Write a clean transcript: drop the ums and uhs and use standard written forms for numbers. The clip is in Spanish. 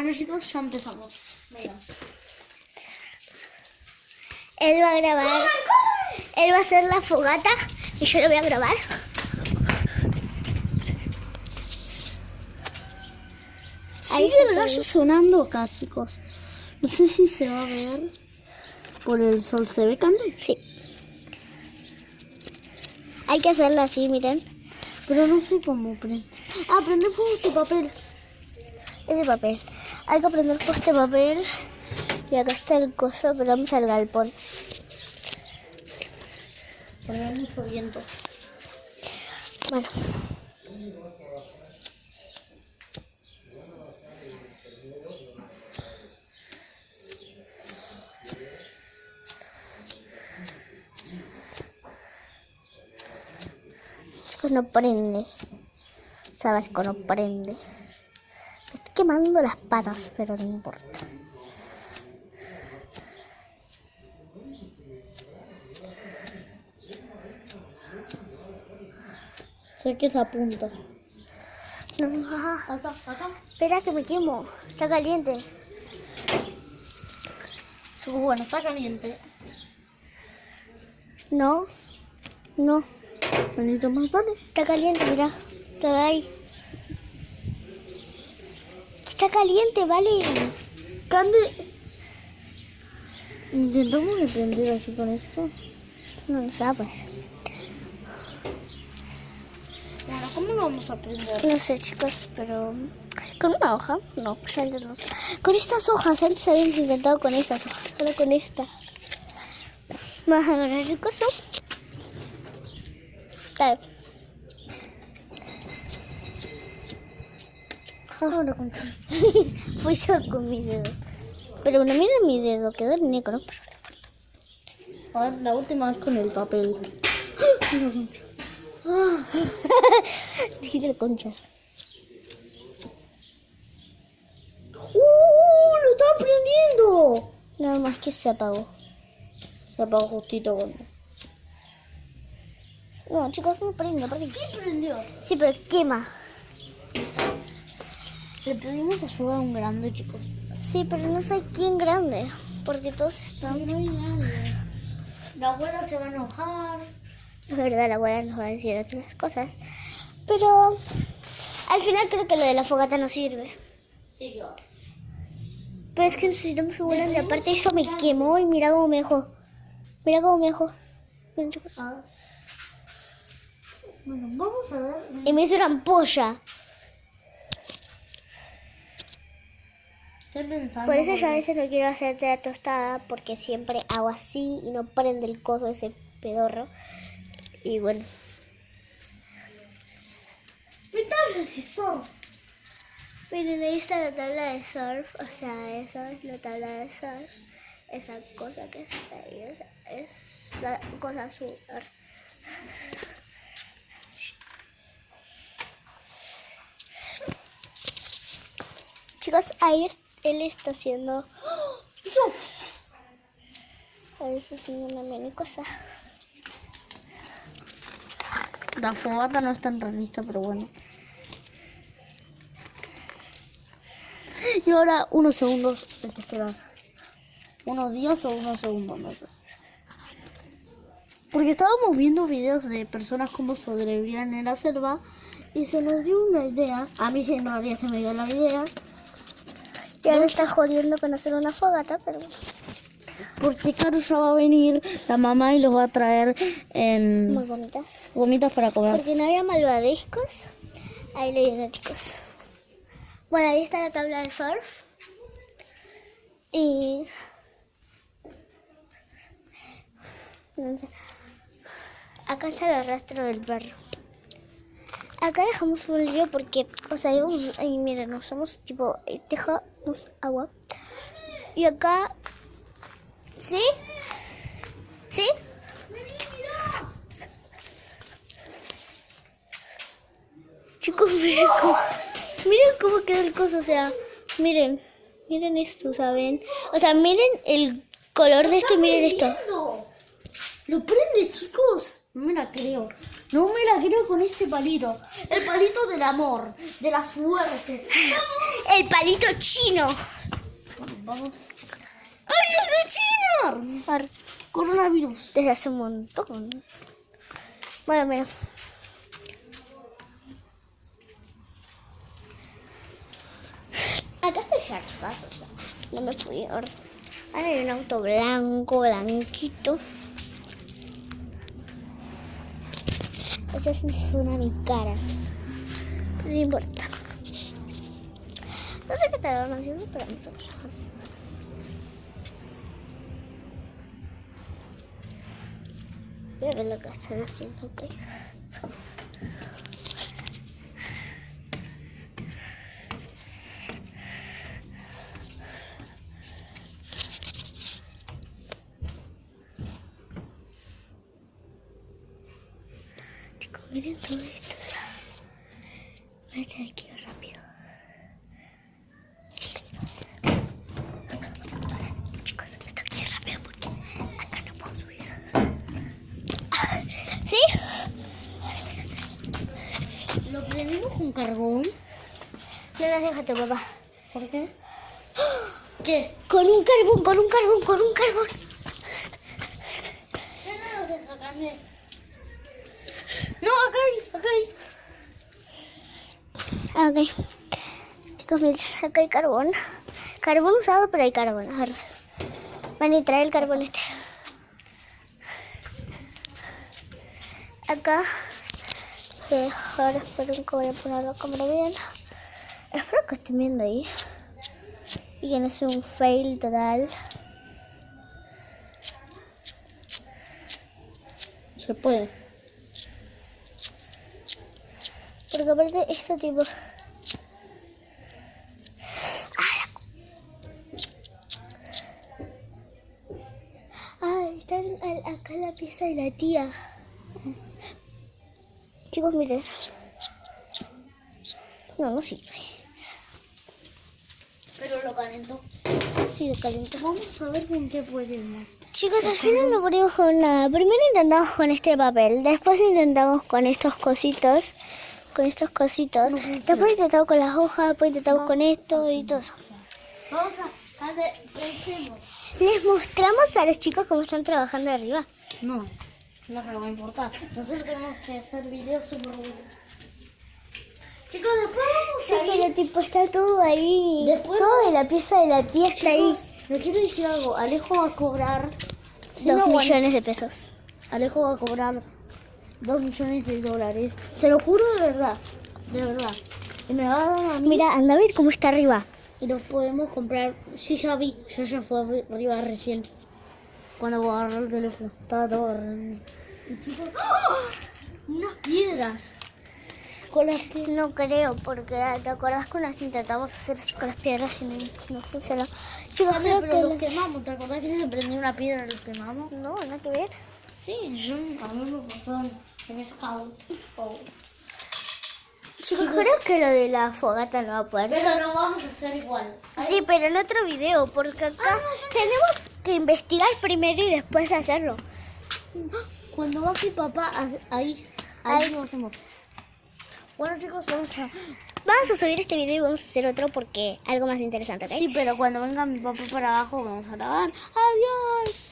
Bueno, chicos, ya empezamos. Sí. Él va a grabar. Él va a hacer la fogata y yo lo voy a grabar. Sigue el gallo sonando acá, chicos. No sé si se va a ver por el sol. ¿Se ve, Cande? Sí. Hay que hacerla así, miren. Pero no sé cómo prende. Ah, prende fuego este papel. Ese papel. Hay que prender por este papel. Y acá está el coso, pero vamos al galpón. Porque hay mucho viento. Bueno. Chicos, no prende. O sea, básico, no prende. Me estoy quemando las patas, pero no importa. Sé que es la punta. No, Acá. espera que me quemo. Está caliente. Bueno, está caliente. No. No. Benito, más dale. Está caliente, mira. Está ahí. Está caliente, vale. Cande. Intentamos prender así con esto. No sabes. Bueno, ¿cómo lo vamos a prender? No sé, chicos, pero... ¿Con una hoja? No, ya no. Con estas hojas. Antes habíamos intentado con estas hojas. Ahora con esta. Vamos a agarrar el coso. Dale. Ahora con Fui yo con mi dedo. Pero bueno, mira mi dedo. Quedó el negro, pero no importa. A ver, la última vez con el papel. Dijiste conchas. ¡Lo estaba prendiendo! Nada más que se apagó. Se apagó justito cuando. No, chicos, no prende. Sí prendió. Sí, pero quema. Le pedimos ayuda a un grande, chicos. Sí, pero no sé quién grande. Porque todos están... No hay nadie. La abuela se va a enojar. Es verdad, la abuela nos va a decir otras cosas. Pero al final creo que lo de la fogata no sirve. Sí, yo. Pero es que necesitamos un grande. Aparte eso me quemó y mira cómo me dejó. Mira cómo me dejó. Miren, chicos. Bueno, vamos a ver. Y me hizo una ampolla. Estoy pensando. Por eso yo a veces no quiero hacerte la tostada. Porque siempre hago así y no prende el coso ese pedorro. Y bueno. Mi tabla de surf. Miren, ahí está la tabla de surf. O sea, esa es la tabla de surf. Esa cosa que está ahí. Esa cosa azul. Chicos, ahí él está haciendo... Ahí está haciendo una mini cosa. La fogata no es tan realista, pero bueno. Y ahora unos segundos hay que esperar. Unos días o unos segundos, no sé. Porque estábamos viendo videos de personas cómo sobrevivían en la selva y se nos dio una idea. A mí en realidad se me dio la idea. Y ahora está jodiendo con hacer una fogata, pero... Porque Caro ya va a venir, la mamá, y los va a traer en Muy bonitas. gomitas para comer. Porque no había malvadiscos. Ahí le vienen, chicos. Bueno, ahí está la tabla de surf. Y... no sé. Acá está el rastro del perro. Acá dejamos un lío porque, o sea, íbamos, ahí miren, usamos tipo, dejamos agua. Y acá, ¿sí? ¿Sí? Chicos, miren cómo quedó el coso, o sea, miren esto, ¿saben? O sea, miren el color de esto y miren esto. ¡Lo prende, chicos! No me la creo. No me la creo con este palito. El palito del amor, de la suerte. El palito chino. Vamos. ¡Ay, es de China! Ar- Coronavirus. Desde hace un montón. Bueno, mira. Acá estoy ya, chicas, o sea, no me fui. Ahora hay un auto blanco, blanquito. Esa es una mi cara. Pero no importa. No sé qué estarán haciendo, pero vamos a ver. Voy a ver lo que están haciendo, ok. Chicos, miren todo esto, o sea, voy a echar aquí rápido. Chicos, me tengo que ir rápido porque acá no puedo subir. ¿Sí? ¿Lo prendimos con carbón? No, no, déjate, papá. ¿Por qué? ¿Qué? Con un carbón, con un carbón, con un carbón. No, deja, Cande. No, acá hay. Ah, ok. Chicos, miren, acá hay carbón. Carbón usado, pero hay carbón. A ver. Van a traer el carbón este. Acá. Ahora espero que voy a poner la cámara bien. Espero que estén viendo ahí. Y que no sea un fail total. Se puede. Porque aparte esto tipo... Está acá la pieza de la tía. Chicos, miren. No sirve. Pero lo calentó. Sí, lo calentó. Vamos a ver con qué podemos. Chicos, al final no ponemos con nada. Primero intentamos con este papel. Después intentamos con estos cositos. Con estos cositos. No funciona. Después intentamos con las hojas. Después intentamos con esto y todo eso. Vamos a ver, pensemos. Les mostramos a los chicos cómo están trabajando arriba. No se va a importar. Nosotros tenemos que hacer videos súper buenos. Chicos, después vamos Sí, a ir. pero tipo está todo ahí. Después- Todo de la pieza de la tía está ahí. Chicos, les quiero decir algo. Alejo va a cobrar 2 millones de pesos. Alejo va a cobrar 2 millones de dólares. Se lo juro de verdad. De verdad. Y me va a dar a mí. Mira, anda a ver cómo está arriba. Y los podemos comprar. Sí, ya vi. Yo ya fui arriba recién. Cuando voy a agarrar el teléfono. Estaba todo agarrado. Y chicos, ¡ah! Unas piedras. Con las no creo, porque ¿te acordás que las intentamos hacer así con las piedras y no funcionó? Chicos, Cande, creo pero que los quemamos. ¿Te acordás que se prendió una piedra y los quemamos? no, nada que ver. Sí, a mí me pasó en el scout. Chicos, creo que lo de la fogata no va a poder ser. Pero no vamos a hacer igual. Sí, pero en otro video, porque acá tenemos que investigar primero y después hacerlo. Cuando va mi papá, ahí lo hacemos. Bueno, chicos, Vamos a subir este video y vamos a hacer otro porque algo más interesante, ¿ok? Sí, pero cuando venga mi papá para abajo, vamos a grabar. Adiós.